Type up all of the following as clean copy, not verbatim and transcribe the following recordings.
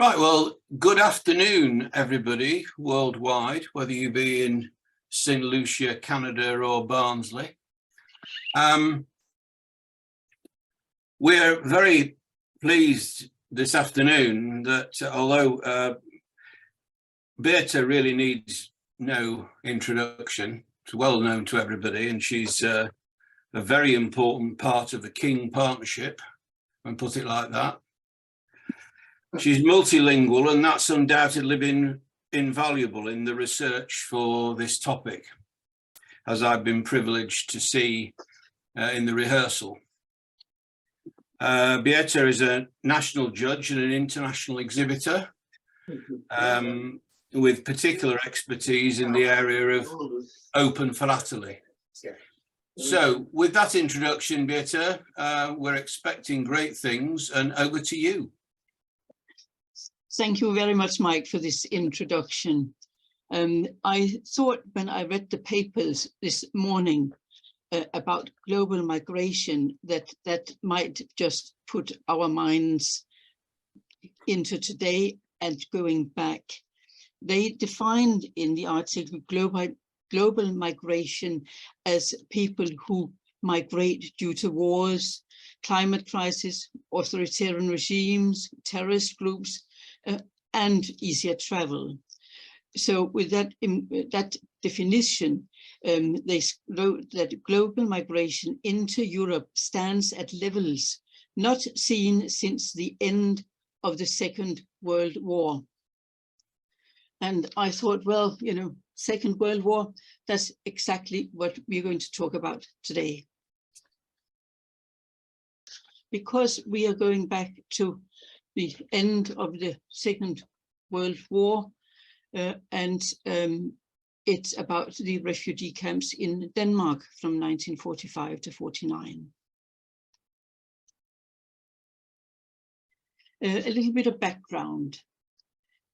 Right, well, good afternoon, everybody, worldwide, whether you be in St. Lucia, Canada, or Barnsley. We're very pleased this afternoon that although Birthe really needs no introduction, it's well known to everybody, and she's a very important part of the King partnership, and put it like that. She's multilingual, and that's undoubtedly been invaluable in the research for this topic, as I've been privileged to see in the rehearsal. Birthe is a national judge and an international exhibitor with particular expertise in the area of open philately. So with that introduction, Birthe, we're expecting great things, and over to you. Thank you very much, Mike, for this introduction. I thought when I read the papers this morning about global migration that might just put our minds into today and going back. They defined in the article global migration as people who migrate due to wars, climate crisis, authoritarian regimes, terrorist groups, and easier travel. So with that definition, they wrote that global migration into Europe stands at levels not seen since the end of the Second World War. And I thought, well, you know, Second World War, that's exactly what we're going to talk about today. Because we are going back to the end of the Second World War, and it's about the refugee camps in Denmark from 1945 to 49. A little bit of background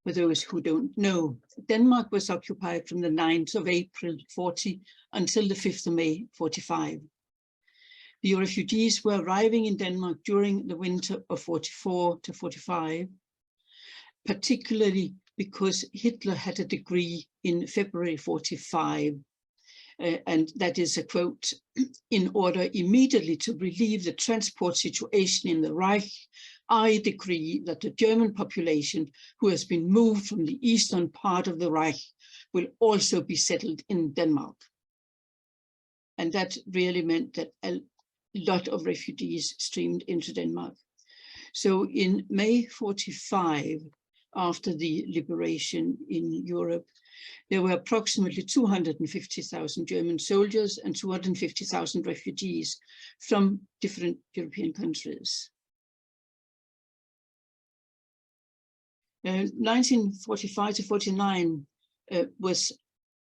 for those who don't know. Denmark was occupied from the 9th of April 40 until the 5th of May 45. The refugees were arriving in Denmark during the winter of 44 to 45, particularly because Hitler had a decree in February 45, and that is a quote, "In order immediately to relieve the transport situation in the Reich, I decree that the German population who has been moved from the eastern part of the Reich will also be settled in Denmark." And that really meant that a lot of refugees streamed into Denmark. So in May 45, after the liberation in Europe, there were approximately 250,000 German soldiers and 250,000 refugees from different European countries. 1945 to 49 was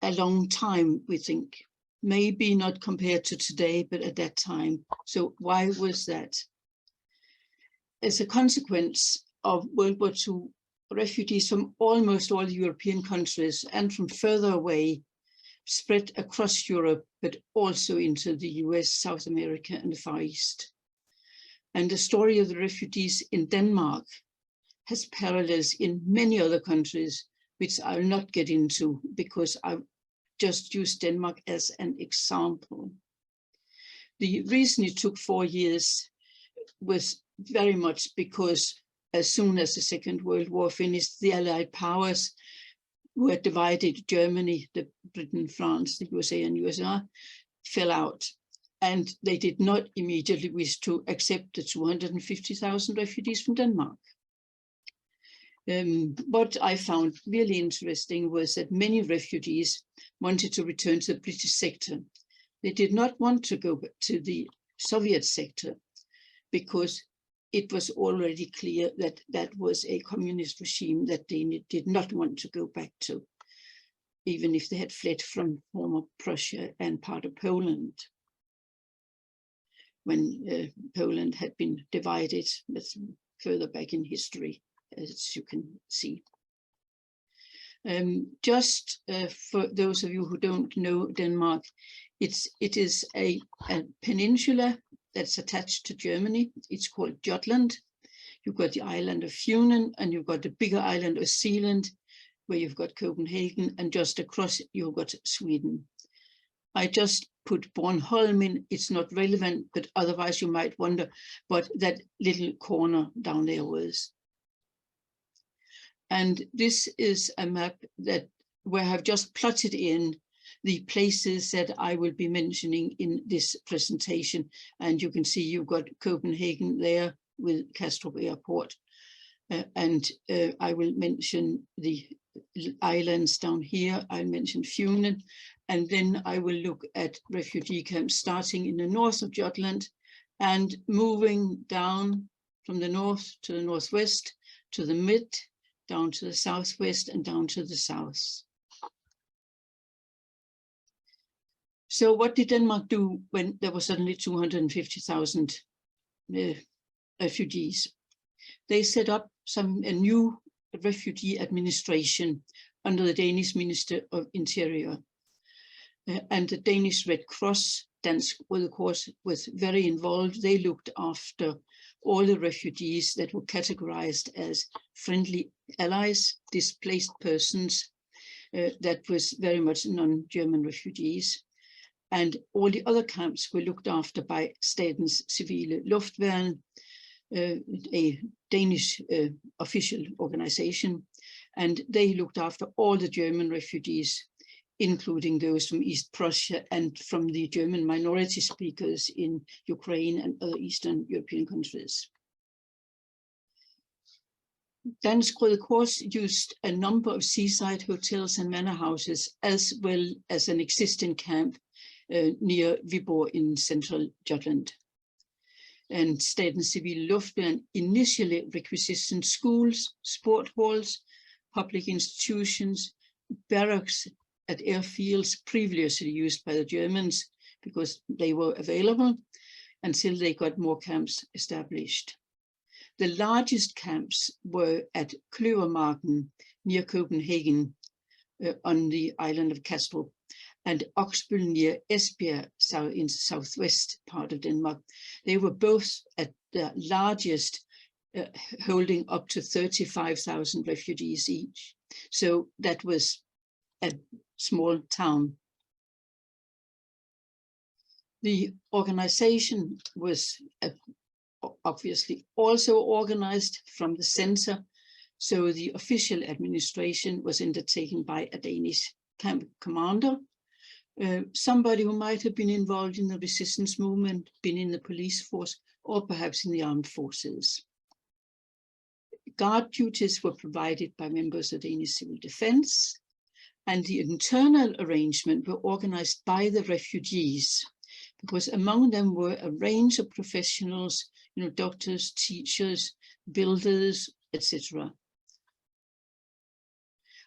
a long time, we think. Maybe not compared to today, but at that time. So why was that? As a consequence of World War II, refugees from almost all European countries and from further away spread across Europe, but also into the US, South America, and the Far East. And the story of the refugees in Denmark has parallels in many other countries, which I'll not get into because I've just use Denmark as an example. The reason it took 4 years was very much because as soon as the Second World War finished, the Allied powers were divided. Germany, Britain, France, the USA, and USSR fell out. And they did not immediately wish to accept the 250,000 refugees from Denmark. What I found really interesting was that many refugees wanted to return to the British sector. They did not want to go to the Soviet sector because it was already clear that that was a communist regime that they did not want to go back to, even if they had fled from former Prussia and part of Poland, when Poland had been divided. That's further back in history, as you can see. Just for those of you who don't know Denmark, it is a peninsula that's attached to Germany. It's called Jutland. You've got the island of Funen, and you've got the bigger island of Zealand, where you've got Copenhagen, and just across you've got Sweden. I just put Bornholm in. It's not relevant, but otherwise you might wonder what that little corner down there was. And this is a map that where I've just plotted in the places that I will be mentioning in this presentation. And you can see you've got Copenhagen there with Kastrup Airport. I will mention the islands down here. I mentioned Funen, and then I will look at refugee camps starting in the north of Jutland and moving down from the north to the northwest, to the mid, down to the southwest, and down to the south. So what did Denmark do when there were suddenly 250,000 refugees? They set up a new refugee administration under the Danish Minister of Interior. And the Danish Red Cross, Dansk Røde Kors, was very involved. They looked after all the refugees that were categorized as friendly allies, displaced persons, that was very much non-German refugees. And all the other camps were looked after by Statens Civile Luftværn, a Danish official organization, and they looked after all the German refugees, including those from East Prussia and from the German minority speakers in Ukraine and other Eastern European countries. Dansk Røde Kors used a number of seaside hotels and manor houses, as well as an existing camp near Viborg in central Jutland. And Statens Civile Luftværn initially requisitioned schools, sport halls, public institutions, barracks at airfields previously used by the Germans because they were available until they got more camps established. The largest camps were at Kløvermarken near Copenhagen on the island of Kastrup, and Oksbøl near Esbjerg, in the southwest part of Denmark. They were both at the largest, holding up to 35,000 refugees each. So that was a small town. The organization was obviously also organized from the center. So the official administration was undertaken by a Danish camp commander, somebody who might have been involved in the resistance movement, been in the police force, or perhaps in the armed forces. Guard duties were provided by members of Danish civil defense, and the internal arrangement were organized by the refugees, because among them were a range of professionals, doctors, teachers, builders, etc.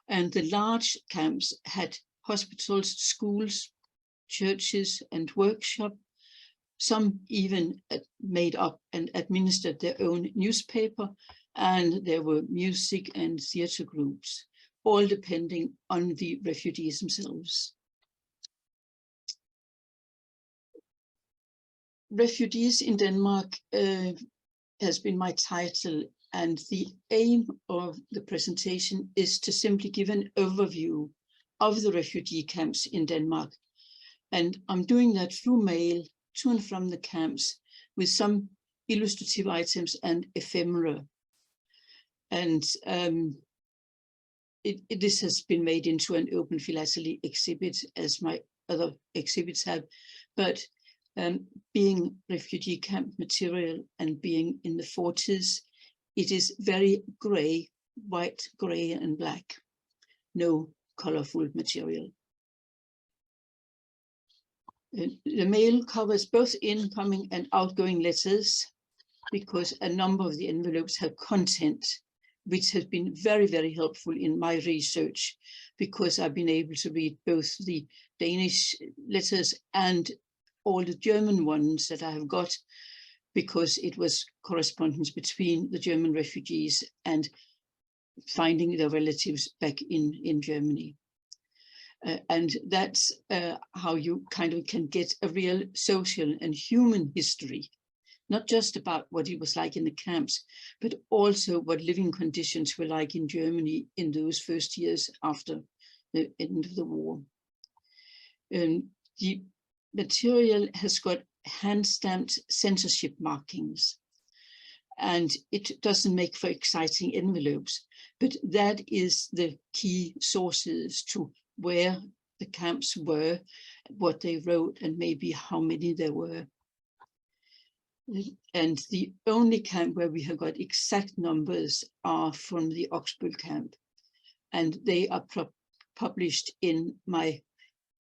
And the large camps had hospitals, schools, churches, and workshops. Some even made up and administered their own newspaper, and there were music and theater groups, all depending on the refugees themselves. Refugees in Denmark has been my title, and the aim of the presentation is to simply give an overview of the refugee camps in Denmark. And I'm doing that through mail to and from the camps with some illustrative items and ephemera. And this has been made into an open philately exhibit, as my other exhibits have. But being refugee camp material and being in the 40s, it is very grey, white, grey and black. No colorful material. The mail covers both incoming and outgoing letters, because a number of the envelopes have content which has been very, very helpful in my research, because I've been able to read both the Danish letters and all the German ones that I have got, because it was correspondence between the German refugees and finding their relatives back in Germany. And that's how you kind of can get a real social and human history not just about what it was like in the camps, but also what living conditions were like in Germany in those first years after the end of the war. The material has got hand-stamped censorship markings, and it doesn't make for exciting envelopes, but that is the key sources to where the camps were, what they wrote, and maybe how many there were. And the only camp where we have got exact numbers are from the Augsburg camp, and they are published in my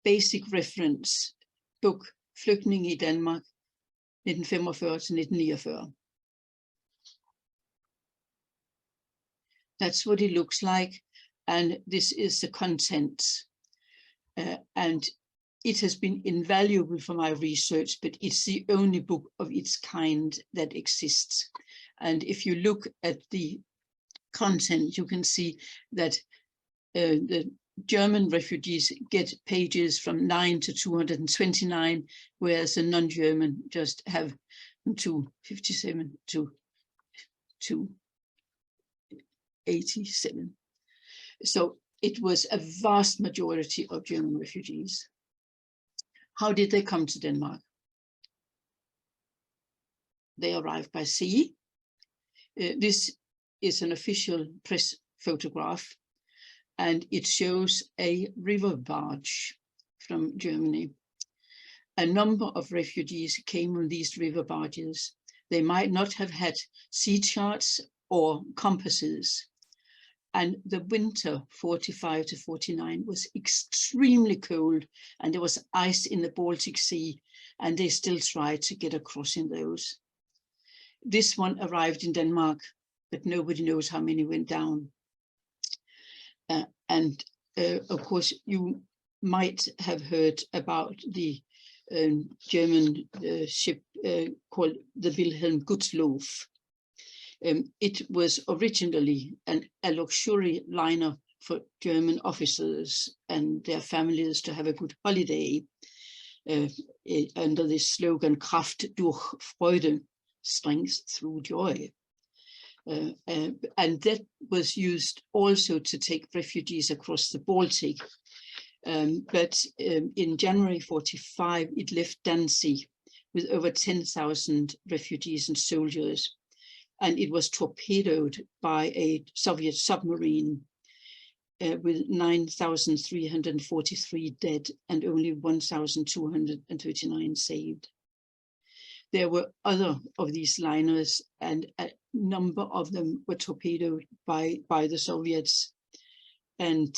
basic reference book, Flygtninge i Danmark, 1945-1949. That's what it looks like, and this is the content. And it has been invaluable for my research, but it's the only book of its kind that exists. And if you look at the content, you can see that the German refugees get pages from 9 to 229, whereas the non-German just have 257 to 287. So it was a vast majority of German refugees. How did they come to Denmark? They arrived by sea. This is an official press photograph, and it shows a river barge from Germany. A number of refugees came on these river barges. They might not have had sea charts or compasses. And the winter 45 to 49 was extremely cold, and there was ice in the Baltic Sea, and they still tried to get across in those. This one arrived in Denmark, but nobody knows how many went down. Of course, you might have heard about the German ship called the Wilhelm Gutloff. It was originally a luxury liner for German officers and their families to have a good holiday under the slogan Kraft durch Freude, strength through joy. And that was used also to take refugees across the Baltic. But in January 45, it left Danzig with over 10,000 refugees and soldiers. And it was torpedoed by a Soviet submarine with 9,343 dead and only 1,239 saved. There were other of these liners, and a number of them were torpedoed by the Soviets. And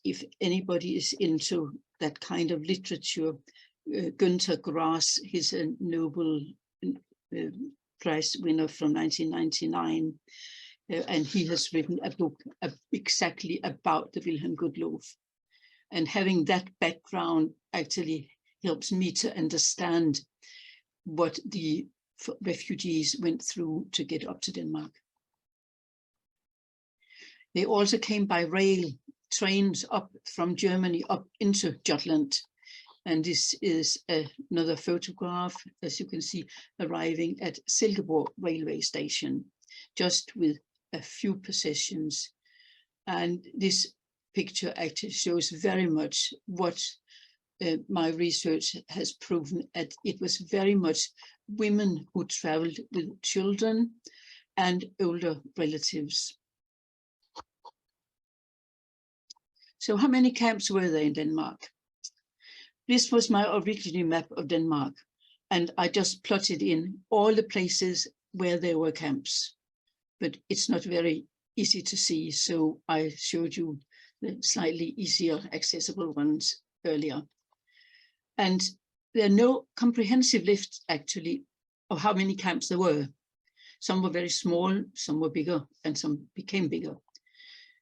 if anybody is into that kind of literature, Günter Grass, he's a Nobel Prize winner from 1999, and he has written a book exactly about the Wilhelm Gutloff. And having that background actually helps me to understand what the refugees went through to get up to Denmark. They also came by rail, trains up from Germany up into Jutland. And this is another photograph, as you can see, arriving at Silkeborg railway station, just with a few possessions. And this picture actually shows very much what my research has proven. It was very much women who traveled with children and older relatives. So how many camps were there in Denmark? This was my original map of Denmark, and I just plotted in all the places where there were camps, but it's not very easy to see, so I showed you the slightly easier accessible ones earlier. And there are no comprehensive lists actually of how many camps there were. Some were very small, some were bigger, and some became bigger.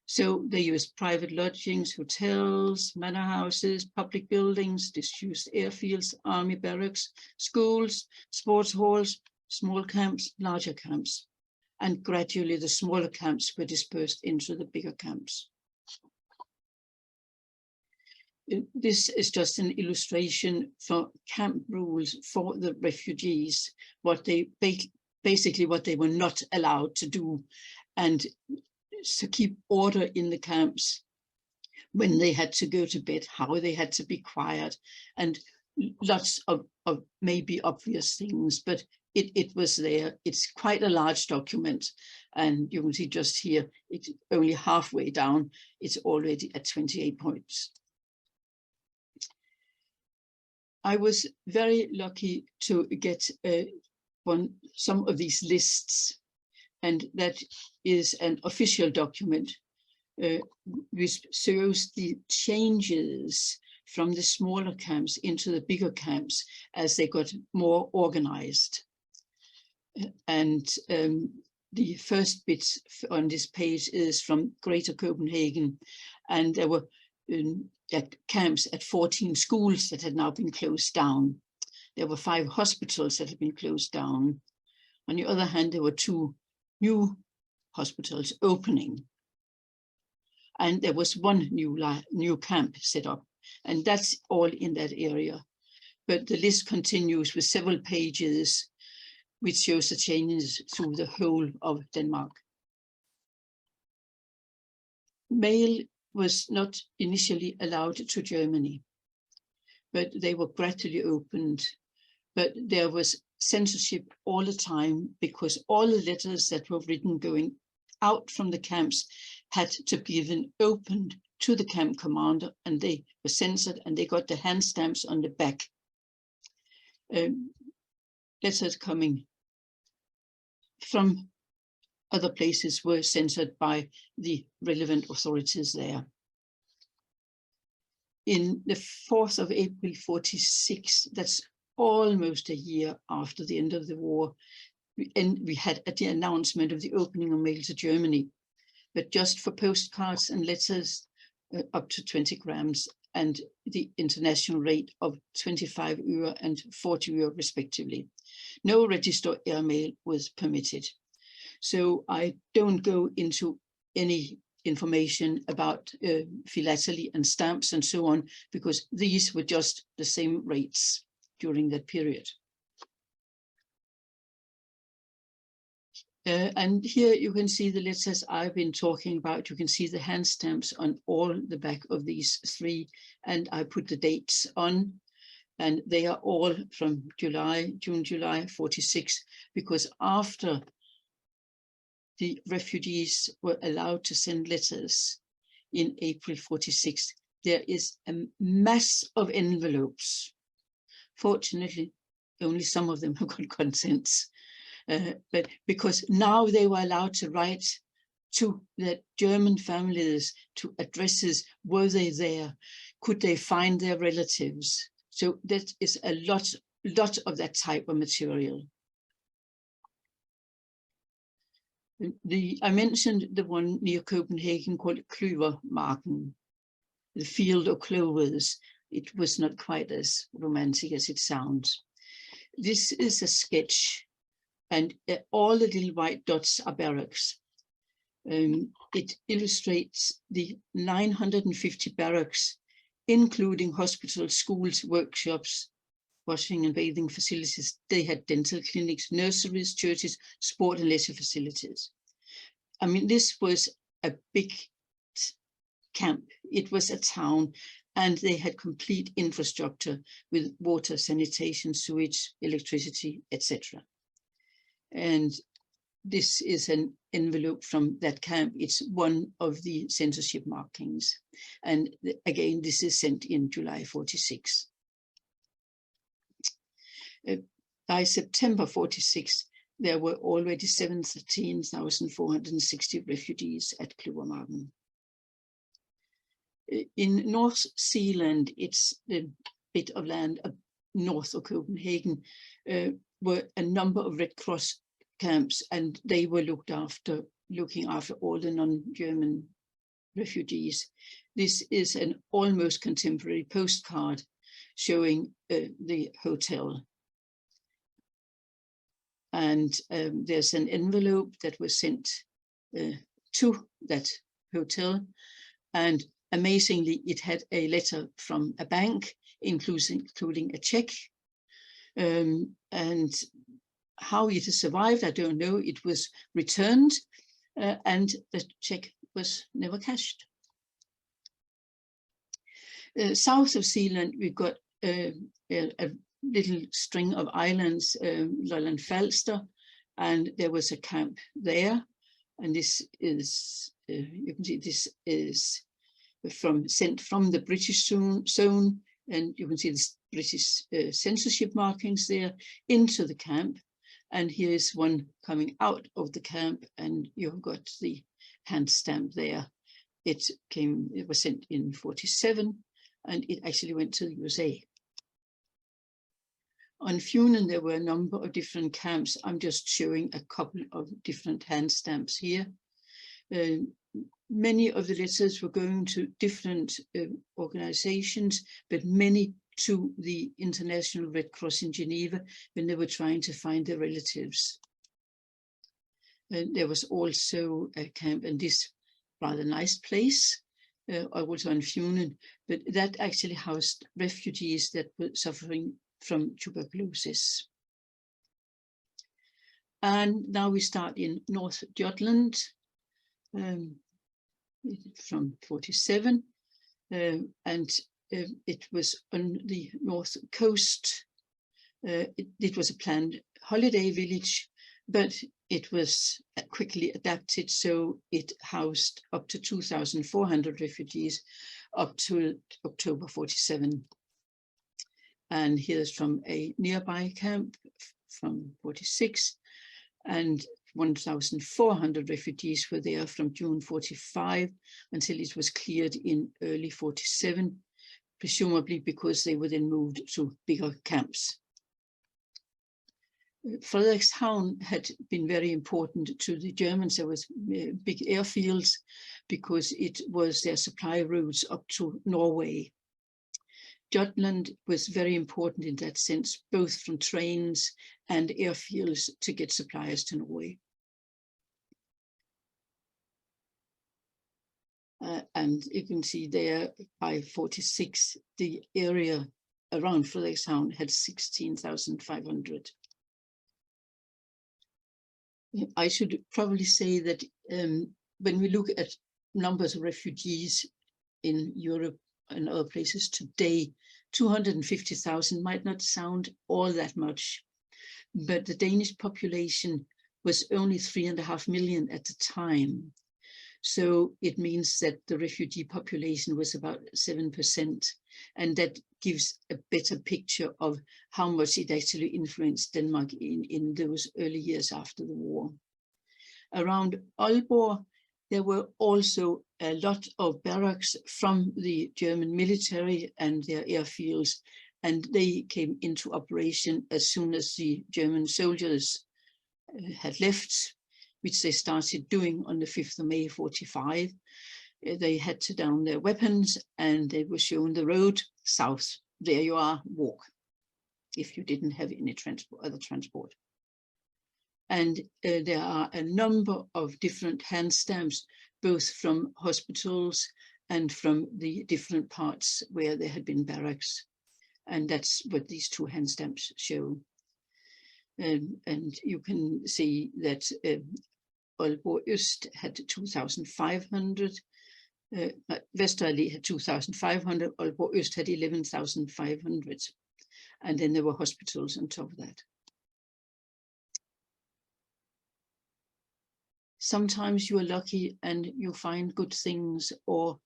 So they used private lodgings, hotels, manor houses, public buildings, disused airfields, army barracks, schools, sports halls, small camps, larger camps. And gradually the smaller camps were dispersed into the bigger camps. this is just an illustration for camp rules for the refugees, what they basically what they were not allowed to do, and to keep order in the camps, when they had to go to bed, how they had to be quiet, and lots of maybe obvious things, but it was there. It's quite a large document, and you can see just here, it's only halfway down, it's already at 28 points. I was very lucky to get some of these lists, and that is an official document which shows the changes from the smaller camps into the bigger camps as they got more organized. And the first bit on this page is from Greater Copenhagen, and there were at camps at 14 schools that had now been closed down. There were 5 hospitals that had been closed down. On the other hand, there were 2 new hospitals opening. And there was 1 new camp set up, and that's all in that area. But the list continues with several pages, which shows the changes through the whole of Denmark. Mail was not initially allowed to Germany, but they were gradually opened. But there was censorship all the time, because all the letters that were written going out from the camps had to be then opened to the camp commander, and they were censored, and they got the hand stamps on the back. Letters coming from other places were censored by the relevant authorities there. In the 4th of April 46, that's almost a year after the end of the war, we had the announcement of the opening of mail to Germany, but just for postcards and letters up to 20 grams, and the international rate of 25 euro and 40 euro respectively. No register airmail was permitted. So I don't go into any information about philately and stamps and so on, because these were just the same rates during that period. And here you can see the letters I've been talking about. You can see the hand stamps on all the back of these 3, and I put the dates on, and they are all from June, July 46, because after the refugees were allowed to send letters in April 46, there is a mass of envelopes. Fortunately, only some of them have got contents. But because now they were allowed to write to the German families, to addresses, were they there? Could they find their relatives? So that is a lot of that type of material. I mentioned the one near Copenhagen called Kløvermarken, the field of clovers. It was not quite as romantic as it sounds. This is a sketch, and all the little white dots are barracks. It illustrates the 950 barracks, including hospitals, schools, workshops, washing and bathing facilities. They had dental clinics, nurseries, churches, sport and leisure facilities. I mean, this was a big camp. It was a town, and they had complete infrastructure with water, sanitation, sewage, electricity, etc. And this is an envelope from that camp. It's one of the censorship markings. And again, this is sent in July 46. By September 46, there were already 17,460 refugees at Kløvermarken. In North Zealand, it's a bit of land north of Copenhagen, were a number of Red Cross camps, and they were looking after all the non-German refugees. This is an almost contemporary postcard showing the hotel. And there's an envelope that was sent to that hotel, and Amazingly, it had a letter from a bank, including a check. And how it has survived, I don't know. It was returned and the check was never cashed. South of Zealand, we've got a little string of islands, Lolland Falster, and there was a camp there. And this is, you can see this is sent from the British zone, and you can see the British censorship markings there into the camp. And here's one coming out of the camp, and you've got the hand stamp there. It was sent in 47, and it actually went to the USA. On Funen, there were a number of different camps. I'm just showing a couple of different hand stamps here. Many of the letters were going to different organizations, but many to the International Red Cross in Geneva when they were trying to find their relatives. There was also a camp in this rather nice place, also on Funen, but that actually housed refugees that were suffering from tuberculosis. And now we start in North Jutland from 47, and it was on the north coast. It was a planned holiday village, but it was quickly adapted, so it housed up to 2,400 refugees up to October 47. And here's from a nearby camp from 46, and 1,400 refugees were there from June 45 until it was cleared in early 47, presumably because they were then moved to bigger camps. Frederikshavn had been very important to the Germans. There was big airfields because it was their supply routes up to Norway. Jutland was very important in that sense, both from trains and airfields to get supplies to Norway. And you can see there by 46, the area around Frederikshavn had 16,500. I should probably say that when we look at numbers of refugees in Europe and other places today, 250,000 might not sound all that much, but the Danish population was only 3.5 million at the time. So it means that the refugee population was about 7%, and that gives a better picture of how much it actually influenced Denmark in those early years after the war. Around Aalborg, there were also a lot of barracks from the German military and their airfields, and they came into operation as soon as the German soldiers had left, which they started doing on the 5th of May 45. They had to down their weapons and they were shown the road south. There you are, walk, if you didn't have any other transport. And there are a number of different hand stamps, both from hospitals and from the different parts where there had been barracks. And that's what these two hand stamps show. And you can see that Aalborg Øst had 2,500, Vesterli had 2,500, Aalborg Øst had 11,500. And then there were hospitals on top of that. Sometimes you are lucky and you find good things, or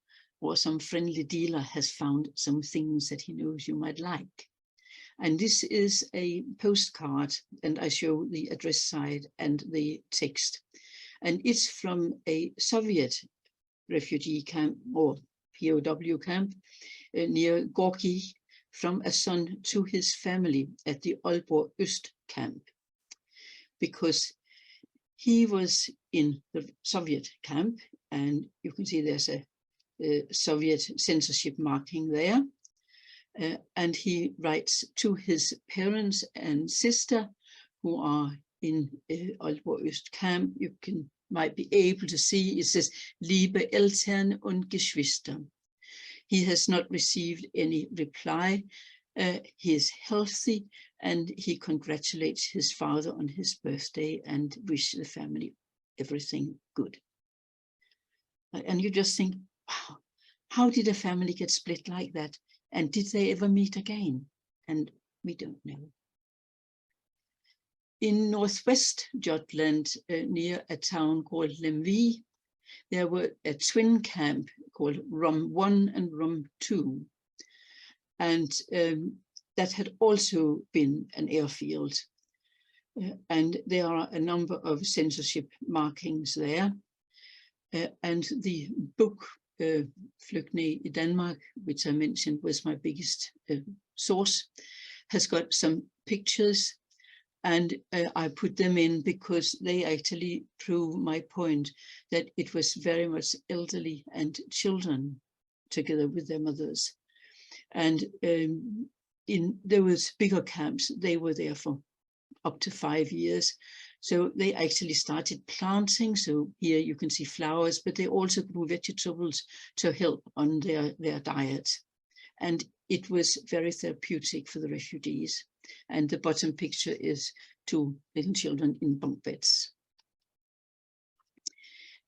some friendly dealer has found some things that he knows you might like. And this is a postcard, and I show the address side and the text. And it's from a Soviet refugee camp or POW camp near Gorky, from a son to his family at the Aalborg Øst camp, because he was in the Soviet camp, and you can see there's a Soviet censorship marking there. And he writes to his parents and sister who are in Aalborg Øst camp. You might be able to see it says Liebe Eltern und Geschwister. He has not received any reply. He is healthy, and he congratulates his father on his birthday and wish the family everything good. And you just think, wow, how did a family get split like that? And did they ever meet again? And we don't know. In northwest Jutland, near a town called Lemvig, there were a twin camp called Rum 1 and Rum 2. And that had also been an airfield. And there are a number of censorship markings there. And the book, Flygtninge i Danmark, which I mentioned was my biggest source, has got some pictures. And I put them in because they actually prove my point that it was very much elderly and children together with their mothers. And in those bigger camps, they were there for up to 5 years. So they actually started planting. So here you can see flowers, but they also grew vegetables to help on their diet. And it was very therapeutic for the refugees. And the bottom picture is 2 little children in bunk beds.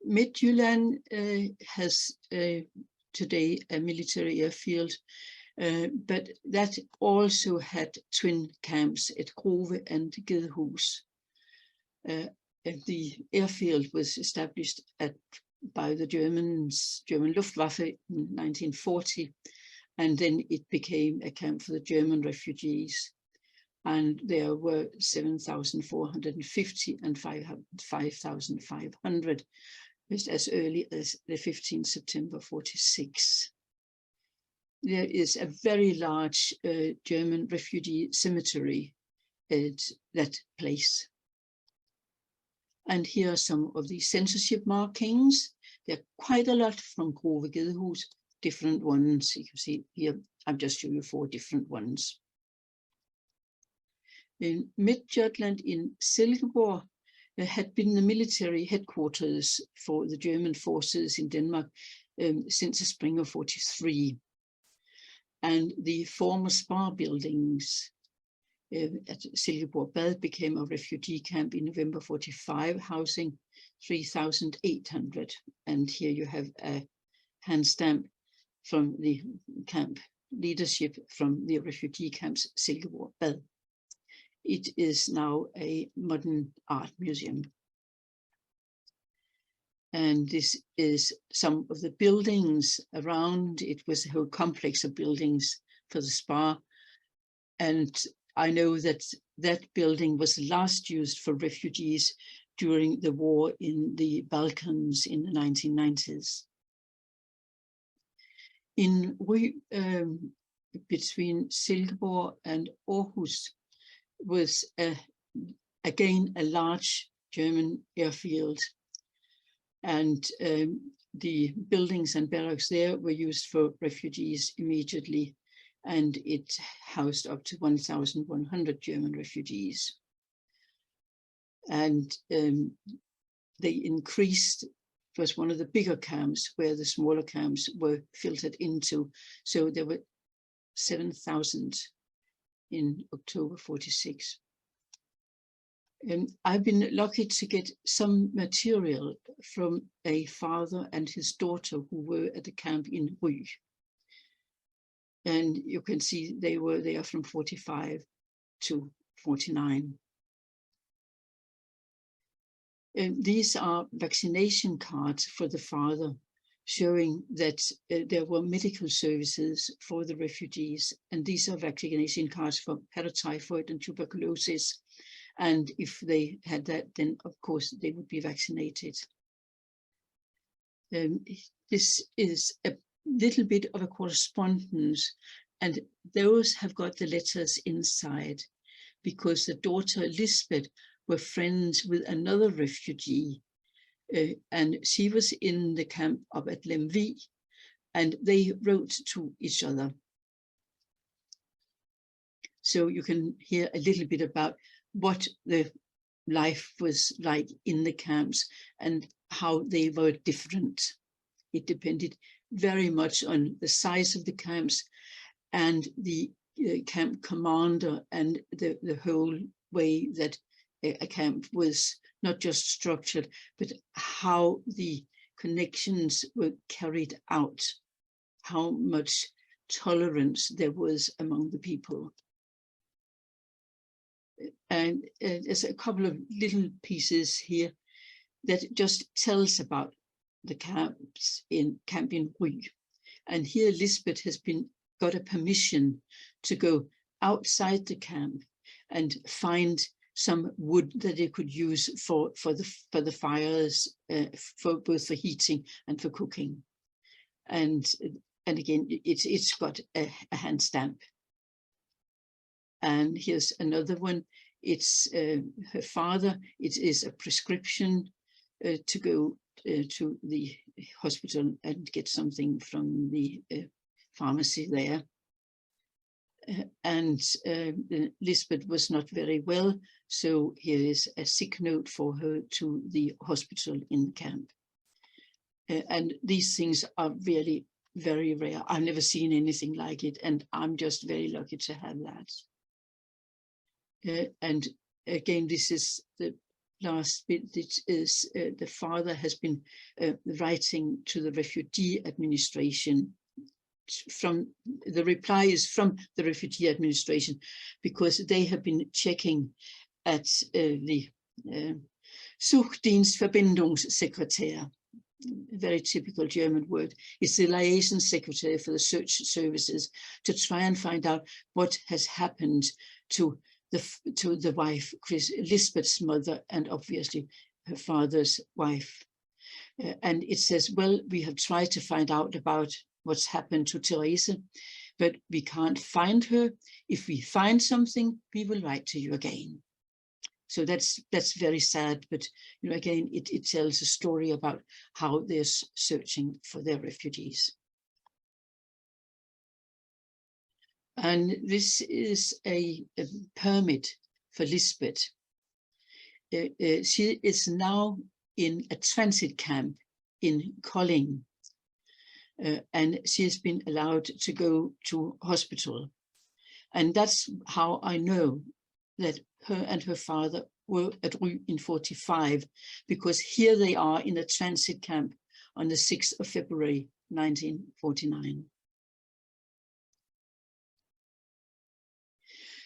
Midtjylland has today a military airfield, but that also had twin camps at Grove and Gedehus. The airfield was established by the German Luftwaffe in 1940, and then it became a camp for the German refugees. And there were 7,450 and 5,500 just as early as the 15th September 46. There is a very large German refugee cemetery at that place. And here are some of the censorship markings. There are quite a lot from Grove Gedehus, different ones. You can see here, I've just shown you 4 different ones. In Midtjylland in Silkeborg, there had been the military headquarters for the German forces in Denmark since the spring of 43. And the former Spar buildings at Silkeborg Bad became a refugee camp in November 45, housing 3,800. And here you have a hand stamp from the camp leadership from the refugee camps Silkeborg Bad. It is now a modern art museum. And this is some of the buildings around. It was a whole complex of buildings for the Spar. And I know that that building was last used for refugees during the war in the Balkans in the 1990s. In between Silkeborg and Aarhus was again a large German airfield, and the buildings and barracks there were used for refugees immediately, and it housed up to 1,100 German refugees. And they increased. It was one of the bigger camps where the smaller camps were filtered into. So there were 7,000 in October 46. And I've been lucky to get some material from a father and his daughter who were at the camp in Ry. And you can see they were there from 45 to 49. And these are vaccination cards for the father, showing that there were medical services for the refugees. And these are vaccination cards for paratyphoid and tuberculosis. And if they had that, then of course they would be vaccinated. This is a little bit of a correspondence, and those have got the letters inside, because the daughter Lisbeth were friends with another refugee, and she was in the camp up at Lemvig, and they wrote to each other. So you can hear a little bit about what the life was like in the camps and how they were different. It depended very much on the size of the camps and the camp commander and the whole way that a camp was not just structured, but how the connections were carried out, how much tolerance there was among the people. And there's a couple of little pieces here that just tells about the camps in Camp in Ry. And here Lisbeth has got a permission to go outside the camp and find some wood that they could use for the fires, for both for heating and for cooking. And again, it's got a hand stamp. And here's another one. It's her father. It is a prescription to go to the hospital and get something from the pharmacy there. And Lisbeth was not very well, so here is a sick note for her to the hospital in the camp. And these things are really very rare. I've never seen anything like it, and I'm just very lucky to have that. And again, this is the last bit. It is the father has been writing to the refugee administration. From the reply is from the refugee administration, because they have been checking at the Suchdienstverbindungssekretär, very typical German word. It's the liaison secretary for the search services, to try and find out what has happened to the wife, Lisbeth's mother, and obviously her father's wife. And it says, well, we have tried to find out about what's happened to Therese, but we can't find her. If we find something, we will write to you again. So that's very sad, but you know, again, it tells a story about how they're searching for their refugees. And this is a permit for Lisbeth. She is now in a transit camp in Kolding. And she has been allowed to go to hospital. And that's how I know that her and her father were at Ry in 45, because here they are in a transit camp on the 6th of February, 1949.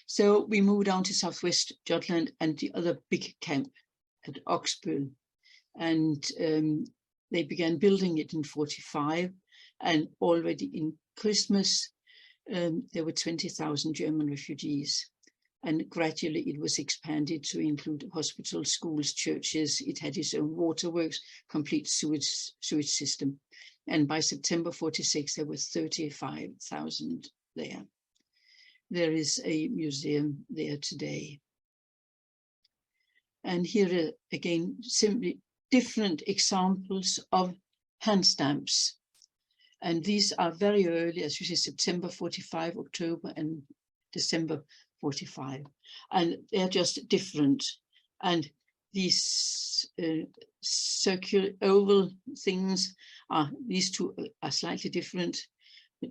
So we moved down to Southwest Jutland and the other big camp at Oksbøl. And they began building it in 45. And already in Christmas, there were 20,000 German refugees. And gradually it was expanded to include hospitals, schools, churches. It had its own waterworks, complete sewage system. And by September 46, there were 35,000 there. There is a museum there today. And here are, again, simply different examples of hand stamps. And these are very early, as you see, September 45, October and December 45. And they're just different. And these circular oval things these two are slightly different.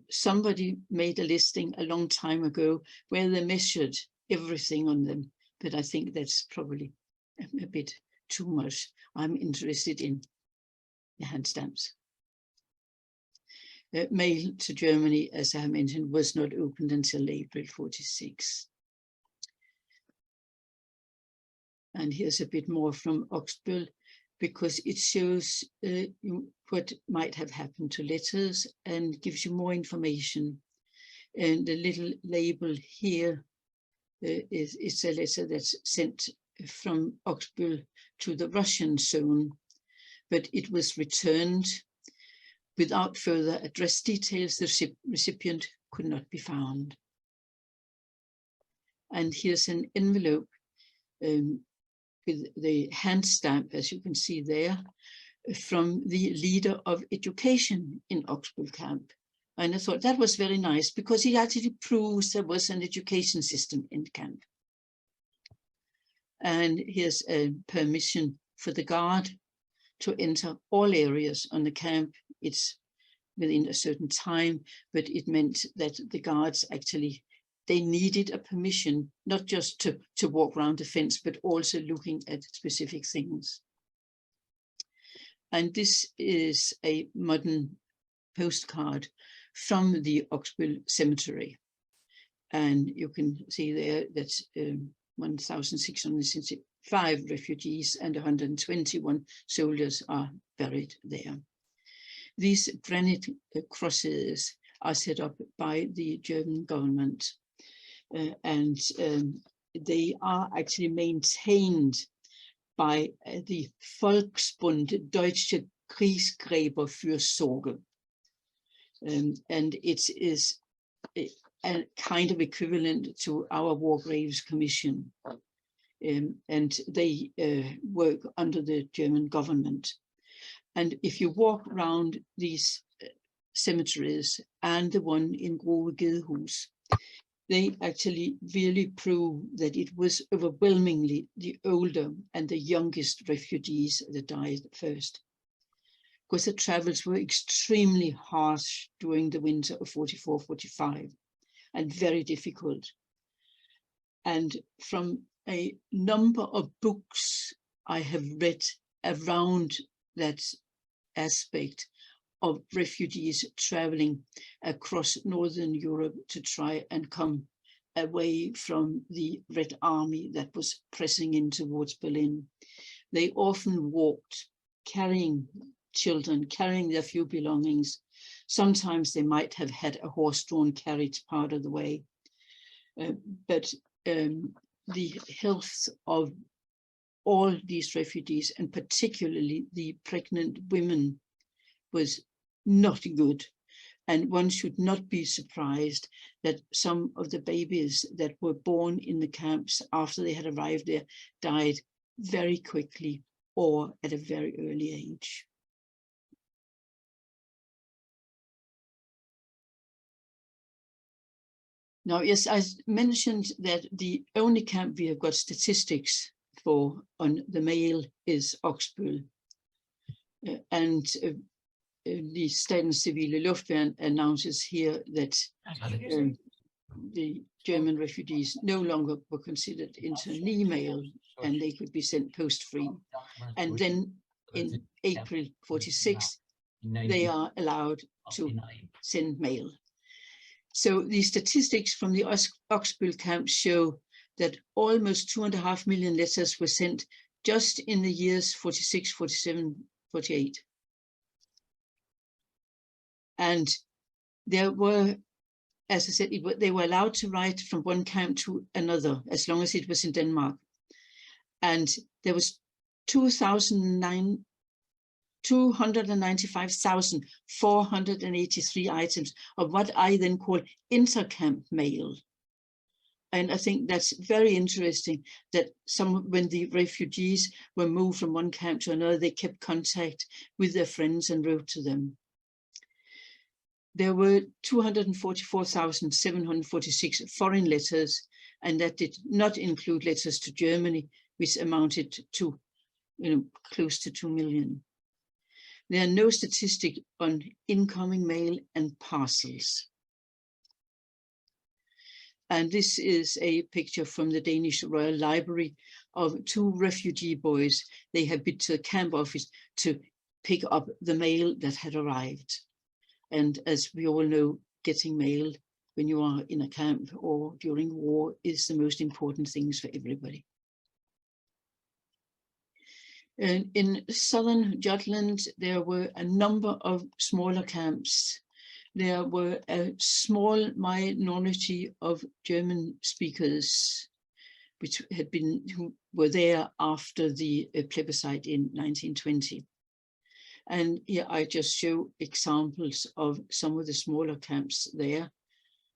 Somebody made a listing a long time ago where they measured everything on them. But I think that's probably a bit too much. I'm interested in the hand stamps. Mail to Germany, as I mentioned, was not opened until April 46. And here's a bit more from Oksbøl, because it shows what might have happened to letters and gives you more information. And the little label here it's a letter that's sent from Oksbøl to the Russian zone, but it was returned without further address details. The recipient could not be found. And here's an envelope with the hand stamp, as you can see there, from the leader of education in Oksbøl camp. And I thought that was very nice, because it actually proves there was an education system in the camp. And here's a permission for the guard to enter all areas on the camp. It's within a certain time, but it meant that the guards actually, they needed a permission, not just to walk around the fence, but also looking at specific things. And this is a modern postcard from the Oksbøl Cemetery. And you can see there that 1,665 refugees and 121 soldiers are buried there. These granite crosses are set up by the German government, and they are actually maintained by the Volksbund Deutsche Kriegsgräberfürsorge. And it is a kind of equivalent to our War Graves Commission. And they work under the German government. And if you walk around these cemeteries and the one in Grove Gedehus, they actually really prove that it was overwhelmingly the older and the youngest refugees that died first, because the travels were extremely harsh during the winter of 44-45 and very difficult. And from a number of books I have read around that aspect of refugees traveling across Northern Europe to try and come away from the Red Army that was pressing in towards Berlin. They often walked, carrying children, carrying their few belongings. Sometimes they might have had a horse-drawn carriage part of the way. But the health of all these refugees, and particularly the pregnant women, was not good. And one should not be surprised that some of the babies that were born in the camps after they had arrived there died very quickly or at a very early age. Now, yes, I mentioned that the only camp we have got statistics for on the male is Oksbøl. And the Statens Civile Luftværn announces here that the German refugees no longer were considered internee male and they could be sent post-free. And then in April 46, they are allowed to send mail. So the statistics from the Oksbøl camp show that almost 2.5 million letters were sent just in the years 46, 47, 48. And there were, as I said, they were allowed to write from one camp to another, as long as it was in Denmark. And there was 295,483 items of what I then call intercamp mail. And I think that's very interesting that when the refugees were moved from one camp to another, they kept contact with their friends and wrote to them. There were 244,746 foreign letters, and that did not include letters to Germany, which amounted to close to 2 million. There are no statistics on incoming mail and parcels. And this is a picture from the Danish Royal Library of 2 refugee boys. They had been to the camp office to pick up the mail that had arrived. And as we all know, getting mail when you are in a camp or during war is the most important things for everybody. And in southern Jutland, there were a number of smaller camps. There were a small minority of German speakers, who were there after the plebiscite in 1920. And here I just show examples of some of the smaller camps there.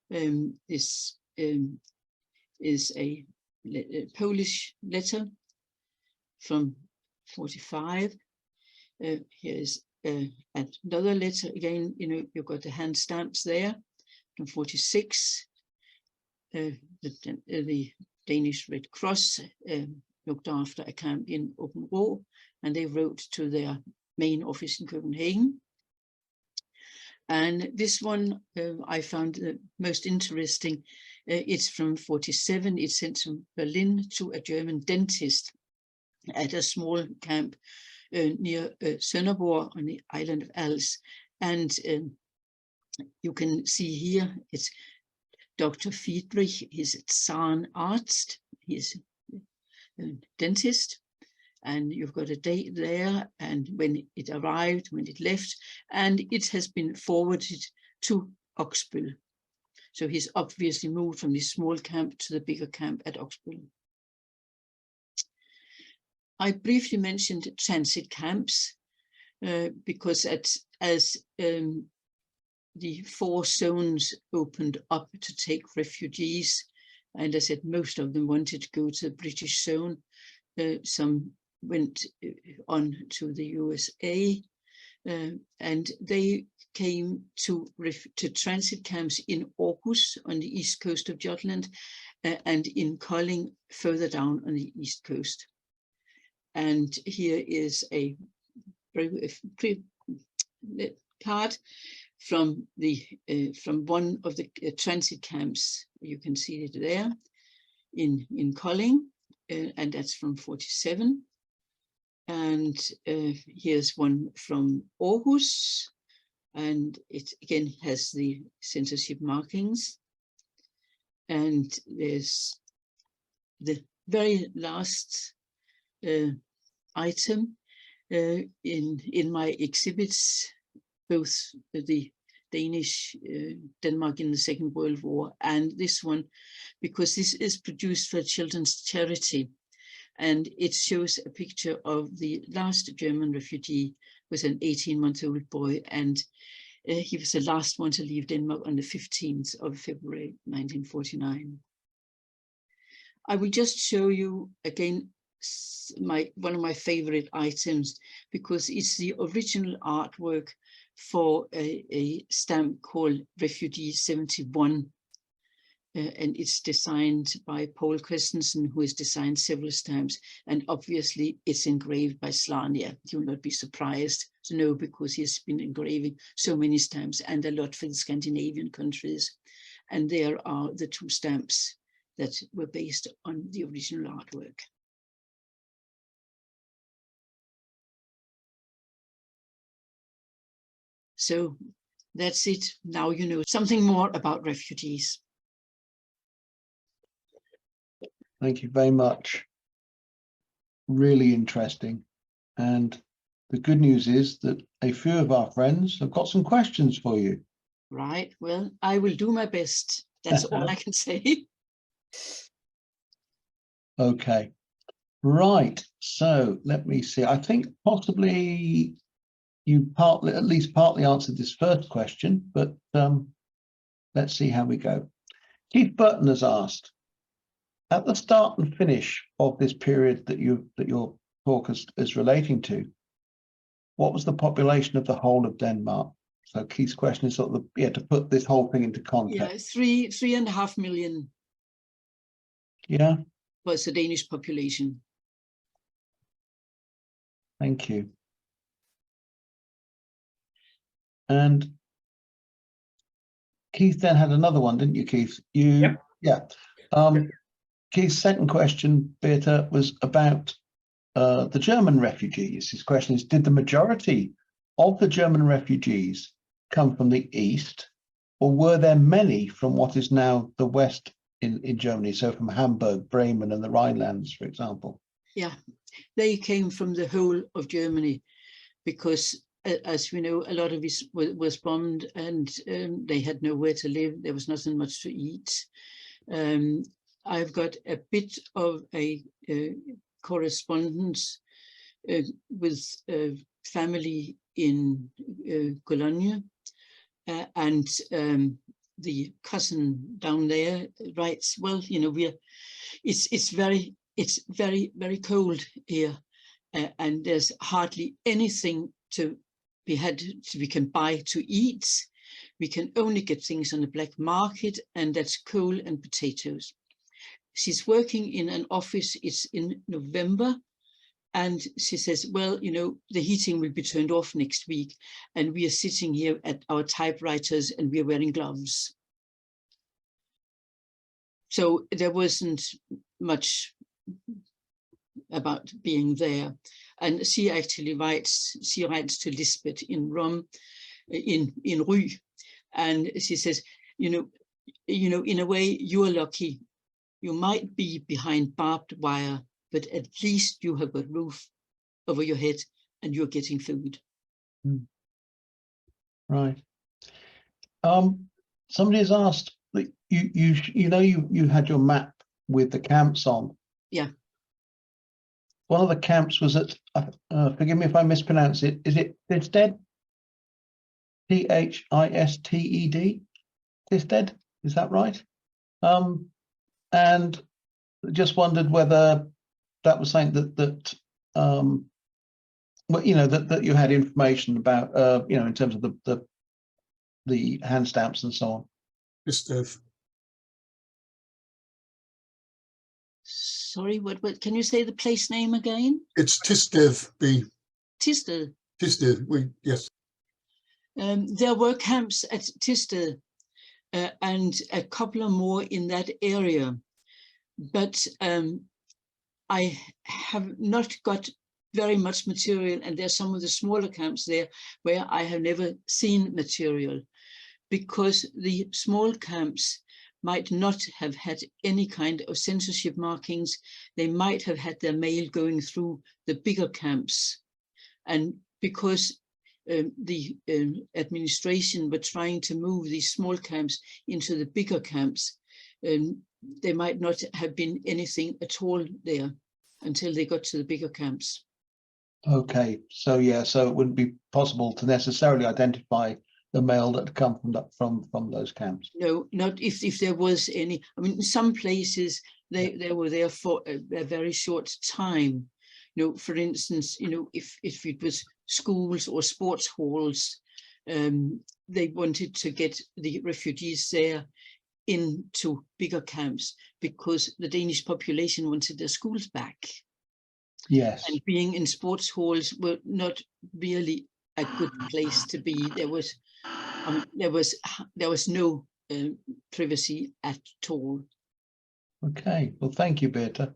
This is a Polish letter from 45. Here's another letter again. You've got the hand stamps there from 46. The Danish Red Cross looked after a camp in Åbenrå, and they wrote to their main office in Copenhagen. And this one I found most interesting. It's from 47. It's sent from Berlin to a German dentist at a small camp near Sønderborg on the island of Als. And you can see here, it's Dr. Friedrich, he's Zahnarzt, he's a dentist. And you've got a date there, and when it arrived, when it left, and it has been forwarded to Oksbøl. So he's obviously moved from this small camp to the bigger camp at Oksbøl. I briefly mentioned transit camps because as the 4 zones opened up to take refugees, and I said most of them wanted to go to the British zone, some went on to the USA, and they came to transit camps in Aarhus on the east coast of Jutland and in Kolding further down on the east coast. And here is a card from one of the transit camps. You can see it there in Kolding, and that's from 47. And here's one from Aarhus, and it again has the censorship markings. And there's the very last item in my exhibits, both the Danish Denmark in the Second World War and this one, because this is produced for children's charity. And it shows a picture of the last German refugee, was an 18-month-old boy, and he was the last one to leave Denmark on the 15th of February 1949. I will just show you again one of my favorite items, because it's the original artwork for a stamp called Refugee 71. And it's designed by Paul Christensen, who has designed several stamps, and obviously it's engraved by Slania. You will not be surprised to know, because he has been engraving so many stamps and a lot for the Scandinavian countries. And there are the 2 stamps that were based on the original artwork. So that's it. Now you know something more about refugees. Thank you very much. Really interesting. And the good news is that a few of our friends have got some questions for you. Right. Well, I will do my best. That's all I can say. Okay. Right. So let me see. I think possibly you at least partly answered this first question, but let's see how we go. Keith Burton has asked, at the start and finish of this period that your talk is relating to, what was the population of the whole of Denmark? So Keith's question is sort of to put this whole thing into context. Yeah, 3.5 million. Yeah. Was the Danish population. Thank you. And Keith then had another one, didn't you, Keith? Yep. Yeah. Keith's second question, Birthe, was about the German refugees. His question is, did the majority of the German refugees come from the east, or were there many from what is now the west in Germany, so from Hamburg, Bremen and the Rhinelands, for example? Yeah, they came from the whole of Germany, because as we know, a lot of it was bombed, and they had nowhere to live. There was nothing much to eat. I've got a bit of a correspondence with family in Cologne, and the cousin down there writes, well, you know, it's very, very cold here, and there's hardly anything we can buy to eat. We can only get things on the black market, and that's coal and potatoes. She's working in an office. It's in November, And she says, well, you know, the heating will be turned off next week, and we are sitting here at our typewriters and we are wearing gloves. So there wasn't much about being there. And she actually writes to Lisbeth in Rome, in Rue, and she says, you know, in a way, you are lucky. You might be behind barbed wire, but at least you have a roof over your head and you're getting food. Right. Somebody has asked that you had your map with the camps on. Yeah. One of the camps was at, forgive me if I mispronounce it, is it Tisted? Thisted? Tisted, is that right? And just wondered whether that was something that well, you know, that you had information about, you know, in terms of the hand stamps and so on. Tisted. Sorry, what can you say the place name again? It's Tisted. Tisted. Tisted. Yes. There were camps at Tisted and a couple of more in that area, but I have not got very much material, and there's some of the smaller camps there where I have never seen material, because the small camps might not have had any kind of censorship markings. They might have had their mail going through the bigger camps, and because the administration were trying to move these small camps into the bigger camps, there might not have been anything at all there until they got to the bigger camps. Okay, so yeah, so it wouldn't be possible to necessarily identify the mail that had come from those camps. No, not if there was any. I mean, in some places they were there for a very short time. You know, for instance, you know, if it was schools or sports halls, they wanted to get the refugees there into bigger camps because the Danish population wanted their schools back. Yes. And being in sports halls were not really a good place to be. There was no privacy at all. Okay, well, thank you, Birthe.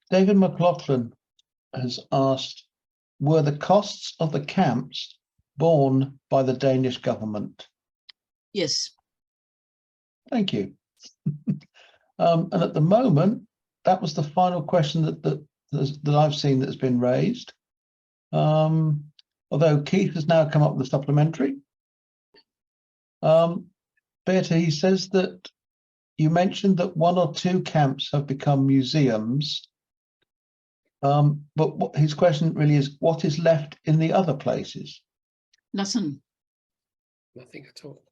David McLaughlin has asked, were the costs of the camps borne by the Danish government? Yes. Thank you. And at the moment, that was the final question that I've seen that's been raised. Although Keith has now come up with a supplementary. Birthe, he says that you mentioned that 1 or 2 camps have become museums. But his question really is, what is left in the other places? Nothing. Nothing at all.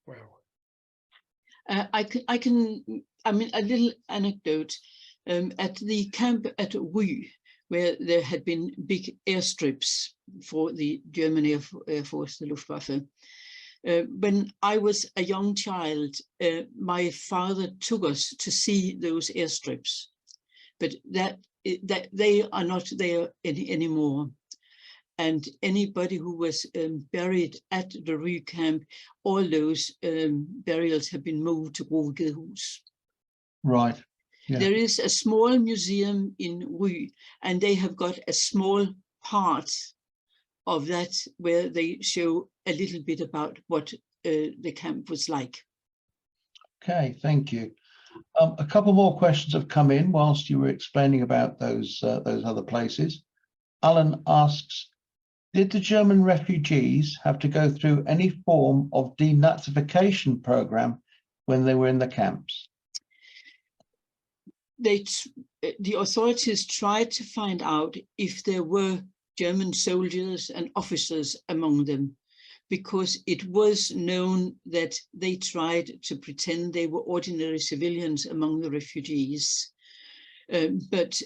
Wow. I mean, a little anecdote. At the camp at Rue, where there had been big airstrips for the German Air Force, the Luftwaffe. When I was a young child, my father took us to see those airstrips, but that they are not there anymore. And anybody who was buried at the Rue camp, all those burials have been moved to Rådhus. Right. Yeah. There is a small museum in Rue, and they have got a small part of that where they show a little bit about what the camp was like. Okay, thank you. A couple more questions have come in whilst you were explaining about those other places. Alan asks, did the German refugees have to go through any form of denazification program when they were in the camps? The authorities tried to find out if there were German soldiers and officers among them, because it was known that they tried to pretend they were ordinary civilians among the refugees. But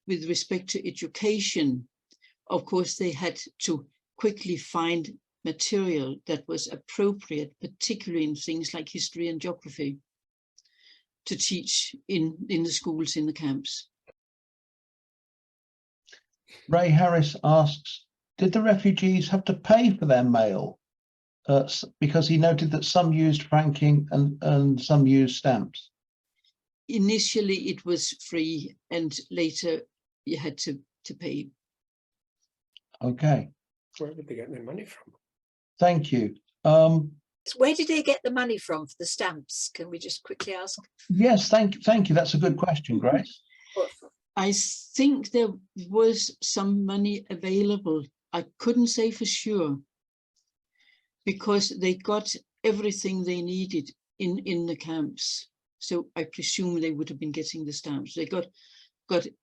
with respect to education, of course, they had to quickly find material that was appropriate, particularly in things like history and geography, to teach in the schools in the camps. Ray Harris asks, did the refugees have to pay for their mail? Because he noted that some used franking and some used stamps. Initially, it was free, and later you had to pay. Okay, Where did they get their money from? thank you. So where did they get the money from for the stamps? Can we just quickly ask? Yes, thank you. That's a good question, Grace. I think there was some money available. I couldn't say for sure, because they got everything they needed in the camps. So I presume they would have been getting the stamps. They got,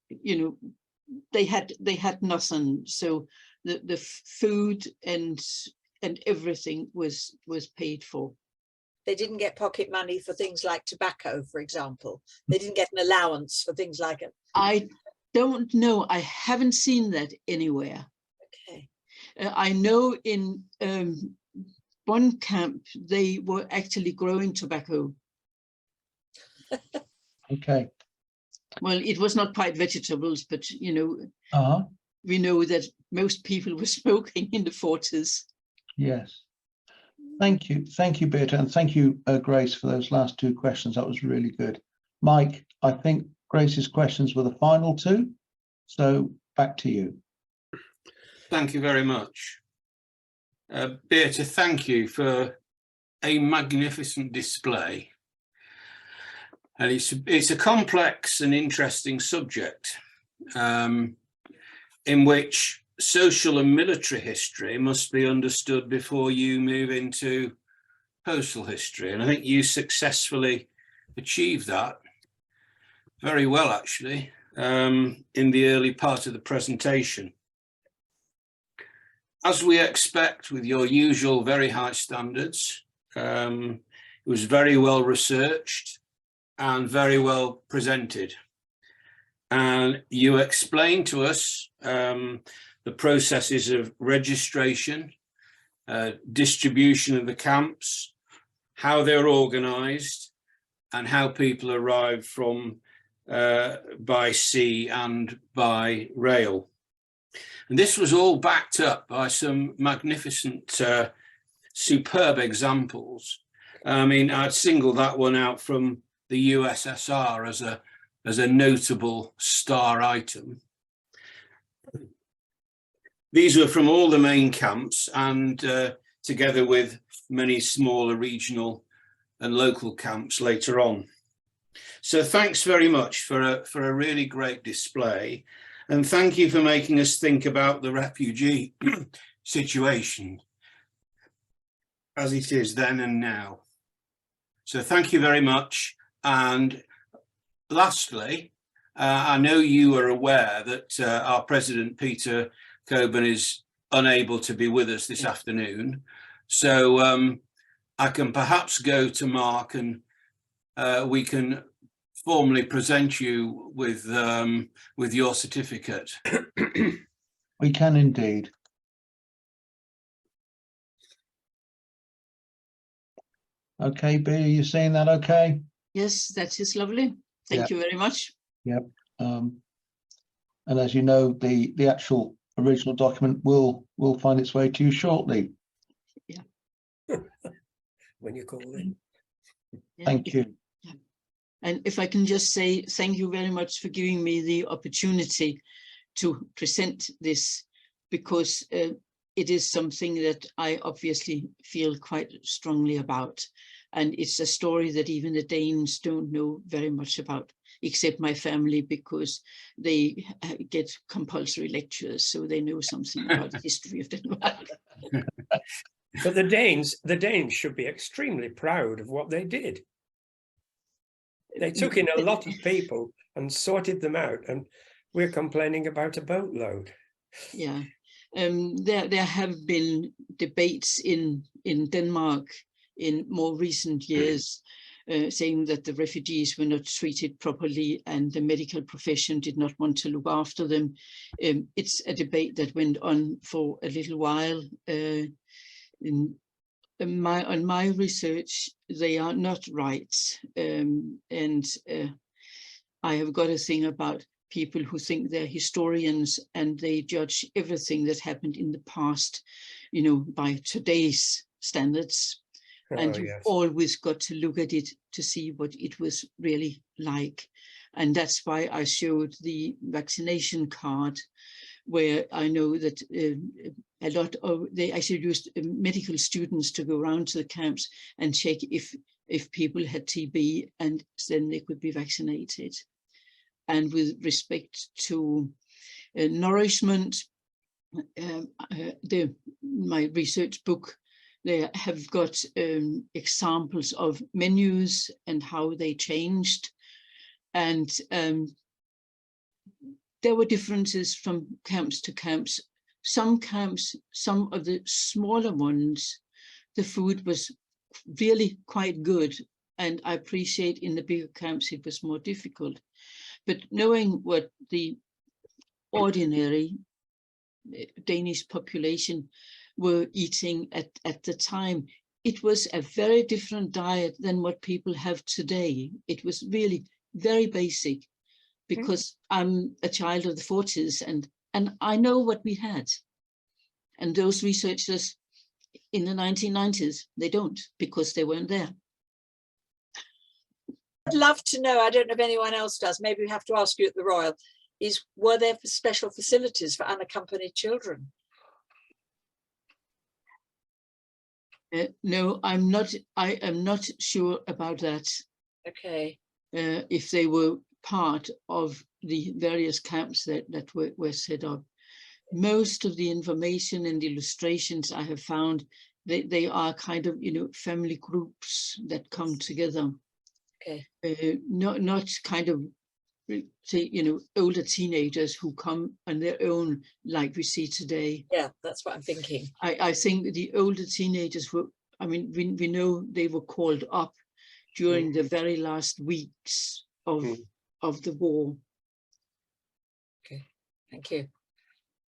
you know, they had nothing. So the food and everything was paid for. They didn't get pocket money for things like tobacco, for example. They didn't get an allowance for things like it. I don't know. I haven't seen that anywhere. Okay. I know in one camp, they were actually growing tobacco. Okay. Well, it was not quite vegetables, but, you know, we know that most people were smoking in the 40s. Yes. Thank you, Birthe, and thank you, Grace, for those last two questions. That was really good. Mike, I think Grace's questions were the final two, so back to you. Thank you very much. Birthe, thank you for a magnificent display. And it's a complex and interesting subject in which social and military history must be understood before you move into postal history. And I think you successfully achieved that very well, actually, in the early part of the presentation. As we expect with your usual very high standards, it was very well researched and very well presented. And you explained to us the processes of registration, distribution of the camps, how they're organised, and how people arrive from by sea and by rail. And this was all backed up by some magnificent, superb examples. I mean, I'd single that one out from the USSR as a notable star item. These were from all the main camps and together with many smaller regional and local camps later on. So thanks very much for a really great display. And thank you for making us think about the refugee situation as it is then and now. So thank you very much. And lastly, I know you are aware that our President Peter Coburn is unable to be with us this afternoon. So I can perhaps go to Mark and we can formally present you with your certificate. We can indeed. Okay, B, are you seeing that okay? Yes, that is lovely. Thank you very much. Yep. And as you know, the actual original document will find its way to you shortly. Yeah. When you call in. Yeah. Thank you. And if I can just say thank you very much for giving me the opportunity to present this, because it is something that I obviously feel quite strongly about. And it's a story that even the Danes don't know very much about, except my family, because they get compulsory lectures, so they know something about the history of Denmark. But the Danes should be extremely proud of what they did. They took in a lot of people and sorted them out, and we're complaining about a boatload. Yeah, there have been debates in Denmark in more recent years, saying that the refugees were not treated properly and the medical profession did not want to look after them. It's a debate that went on for a little while. On my research, they are not right. And I have got a thing about people who think they're historians and they judge everything that happened in the past, you know, by today's standards. And Oh, you've yes. always got to look at it to see what it was really like. And that's why I showed the vaccination card, where I know that a lot of, they actually used medical students to go around to the camps and check if people had TB, and then they could be vaccinated. And with respect to nourishment, my research book, they have got examples of menus and how they changed. And there were differences from camps to camps. Some camps, some of the smaller ones, the food was really quite good. And I appreciate in the bigger camps, it was more difficult. But knowing what the ordinary Danish population were eating at the time, it was a very different diet than what people have today. It was really very basic, because I'm a child of the 40s and I know what we had. And those researchers in the 1990s, they don't, because they weren't there. I'd love to know, I don't know if anyone else does, maybe we have to ask you at the Royal, is were there special facilities for unaccompanied children? No, I'm not. I am not sure about that. Okay. If they were part of the various camps that were set up. Most of the information and illustrations I have found, they are kind of, you know, family groups that come together. Okay. Not kind of, say, you know, older teenagers who come on their own like we see today. Yeah, that's what I'm thinking. I think the older teenagers were, I mean, we know they were called up during the very last weeks of the war. Okay, thank you.